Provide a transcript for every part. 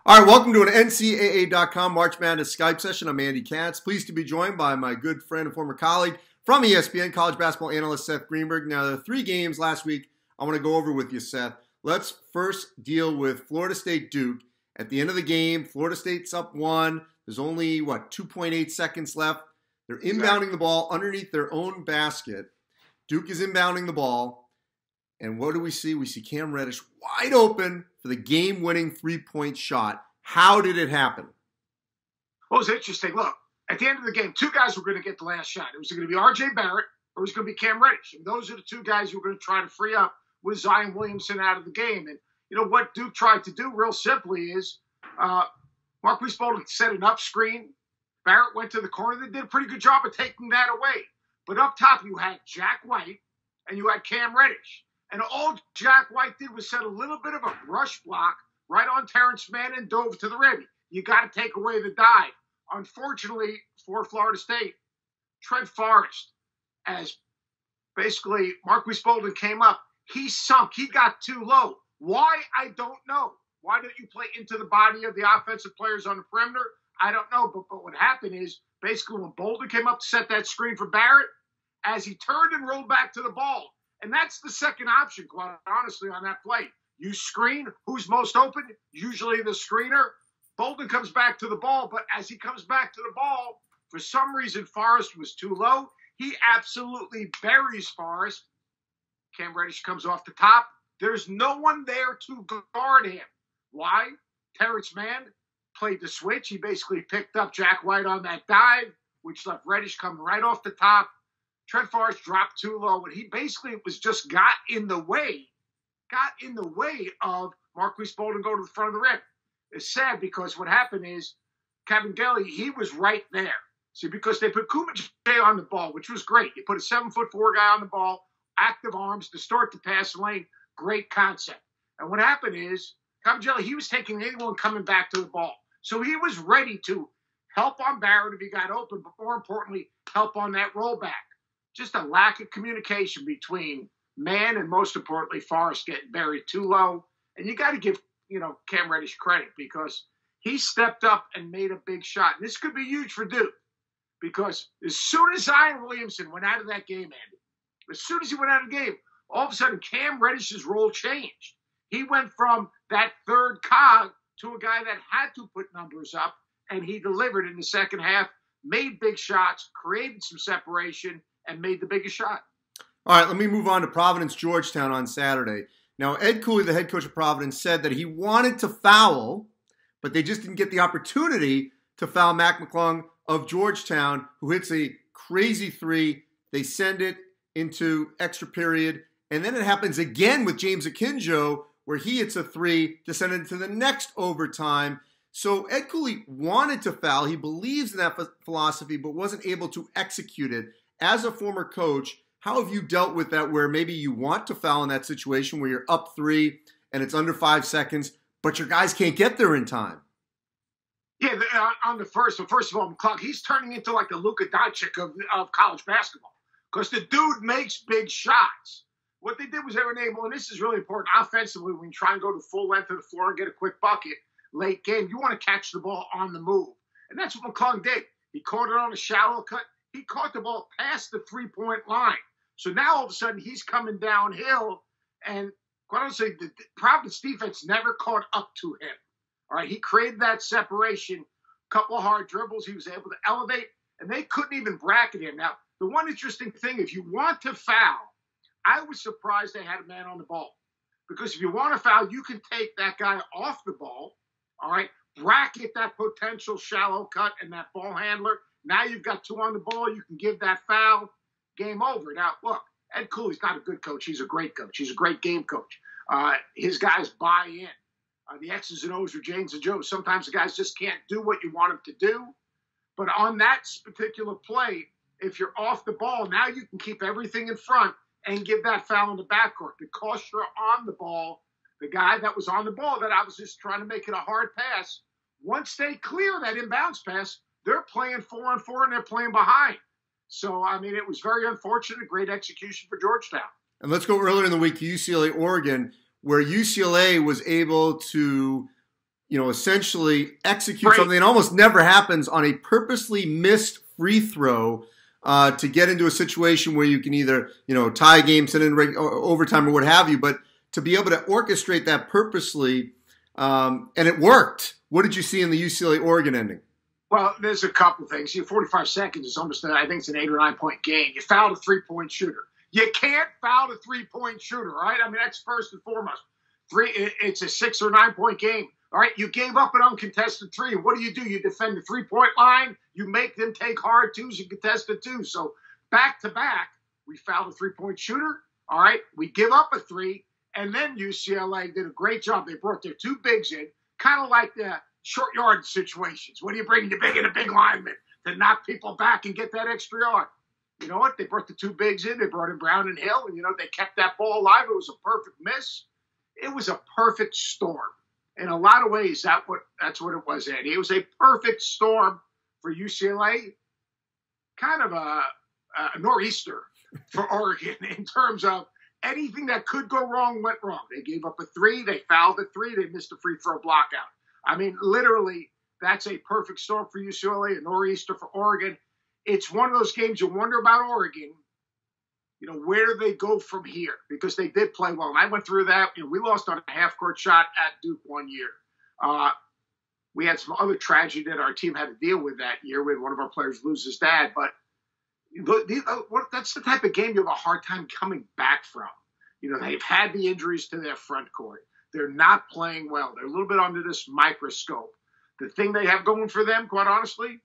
All right, welcome to an NCAA.com March Madness Skype session. I'm Andy Katz. Pleased to be joined by my good friend and former colleague from ESPN, college basketball analyst Seth Greenberg. Now, the three games last week I want to go over with you, Seth. Let's first deal with Florida State-Duke. At the end of the game, Florida State's up 1. There's only, 2.8 seconds left. They're inbounding the ball underneath their own basket. Duke is inbounding the ball. And what do we see? We see Cam Reddish wide open for the game-winning three-point shot. How did it happen? Well, it was interesting. Look, at the end of the game, two guys were going to get the last shot. It was going to be R.J. Barrett or it was going to be Cam Reddish. And those are the two guys who were going to try to free up with Zion Williamson out of the game. And, what Duke tried to do real simply is Marquise Bolden set an up screen. Barrett went to the corner. They did a pretty good job of taking that away. But up top, you had Jack White and you had Cam Reddish. And all Jack White did was set a little bit of a brush block right on Terrence Mann and dove to the rim. You got to take away the dive. Unfortunately for Florida State, Trent Forrest, as basically Marquise Bolden came up, he sunk. He got too low. Why? I don't know. Why don't you play into the body of the offensive players on the perimeter? I don't know. But what happened is basically when Bolden came up to set that screen for Barrett, as he turned and rolled back to the ball, and that's the second option, quite honestly, on that play. You screen. Who's most open? Usually the screener. Bolden comes back to the ball, but as he comes back to the ball, for some reason, Forrest was too low. He absolutely buries Forrest. Cam Reddish comes off the top. There's no one there to guard him. Why? Terrence Mann played the switch. He basically picked up Jack White on that dive, which left Reddish coming right off the top. Trent Forrest dropped too low, and he basically got in the way of Marquise Bolden go to the front of the rim. It's sad because what happened is Kevin Daly, he was right there. See, because they put Kuma J on the ball, which was great. You put a 7'4" guy on the ball, active arms, distort the passing lane, great concept. And what happened is Kevin Daly, he was taking anyone coming back to the ball. So he was ready to help on Barrett if he got open, but more importantly, help on that rollback. Just a lack of communication between Mann and, most importantly, Forrest getting buried too low. And you got to give, Cam Reddish credit because he stepped up and made a big shot. And this could be huge for Duke because as soon as Zion Williamson went out of that game, Andy, as soon as he went out of the game, all of a sudden Cam Reddish's role changed. He went from that third cog to a guy that had to put numbers up, and he delivered in the second half, made big shots, created some separation, and made the biggest shot. All right, let me move on to Providence, Georgetown on Saturday. Now, Ed Cooley, the head coach of Providence, said that he wanted to foul, but they just didn't get the opportunity to foul Mac McClung of Georgetown, who hits a crazy three. They send it into extra period, and then it happens again with James Akinjo, where he hits a three to send it into the next overtime. So Ed Cooley wanted to foul. He believes in that philosophy, but wasn't able to execute it. As a former coach, how have you dealt with that where maybe you want to foul in that situation where you're up 3 and it's under 5 seconds, but your guys can't get there in time? Yeah, on the first of all, McClung, he's turning into like the Luka Doncic of college basketball because the dude makes big shots. What they did was they were able, and this is really important, offensively, when you try and go to the full length of the floor and get a quick bucket late game, you want to catch the ball on the move. And that's what McClung did. He caught it on a shallow cut. He caught the ball past the three-point line. So now all of a sudden he's coming downhill, and quite honestly, the Providence defense never caught up to him. All right, he created that separation, a couple of hard dribbles. He was able to elevate, and they couldn't even bracket him. Now, the one interesting thing, if you want to foul, I was surprised they had a man on the ball. Because if you want to foul, you can take that guy off the ball, all right, bracket that potential shallow cut and that ball handler. Now you've got 2 on the ball. You can give that foul. Game over. Now, look, Ed Cooley's not a good coach. He's a great coach. He's a great game coach. His guys buy in. The X's and O's are Janes and Joes. Sometimes the guys just can't do what you want them to do. But on that particular play, if you're off the ball, now you can keep everything in front and give that foul in the backcourt. Because you're on the ball, the guy that was on the ball that I was just trying to make it a hard pass, once they clear that inbounds pass, they're playing 4-on-4 and they're playing behind. So, I mean, it was very unfortunate, great execution for Georgetown. And let's go earlier in the week to UCLA, Oregon, where UCLA was able to essentially execute something that almost never happens on a purposely missed free throw to get into a situation where you can either, tie a game, send in overtime or what have you, but to be able to orchestrate that purposely, and it worked. What did you see in the UCLA-Oregon ending? Well, there's a couple things. 45 seconds is almost, I think it's an 8 or 9 point game. You fouled a 3-point shooter. You can't foul a 3-point shooter, all right? I mean, that's first and foremost. It's a 6 or 9 point game. All right, you gave up an uncontested 3. What do? You defend the 3-point line. You make them take hard 2s and contested 2s. So back to back, we fouled a 3-point shooter. All right, we give up a 3, and then UCLA did a great job. They brought their 2 bigs in, kind of like the short yard situations. What do you bring the big and a big lineman to knock people back and get that extra yard? You know what? They brought the 2 bigs in. They brought in Brown and Hill, and they kept that ball alive. It was a perfect miss. It was a perfect storm. In a lot of ways, that's what it was, Andy. It was a perfect storm for UCLA, kind of a nor'easter for Oregon in terms of anything that could go wrong went wrong. They gave up a 3, they fouled a 3, they missed a free throw block out. I mean, literally, that's a perfect storm for UCLA, a nor'easter for Oregon. It's one of those games you wonder about Oregon. Where do they go from here? Because they did play well. And I went through that. We lost on a half-court shot at Duke one year. We had some other tragedy that our team had to deal with that year. We had one of our players lose his dad. But that's the type of game you have a hard time coming back from. They've had the injuries to their front court. They're not playing well. They're a little bit under this microscope. The thing they have going for them, quite honestly,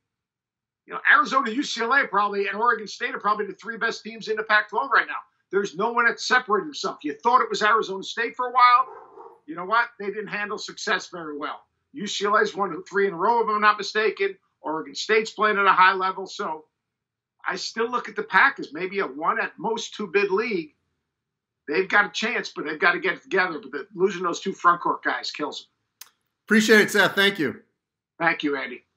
Arizona, UCLA probably, and Oregon State are probably the 3 best teams in the Pac-12 right now. There's no one that's separated himself. You thought it was Arizona State for a while. You know what? They didn't handle success very well. UCLA's won 3 in a row, if I'm not mistaken. Oregon State's playing at a high level. So I still look at the Pac as maybe a 1 at most 2 bid league. They've got a chance, but they've got to get it together. But losing those 2 front court guys kills them. Appreciate it, Seth. Thank you. Thank you, Andy.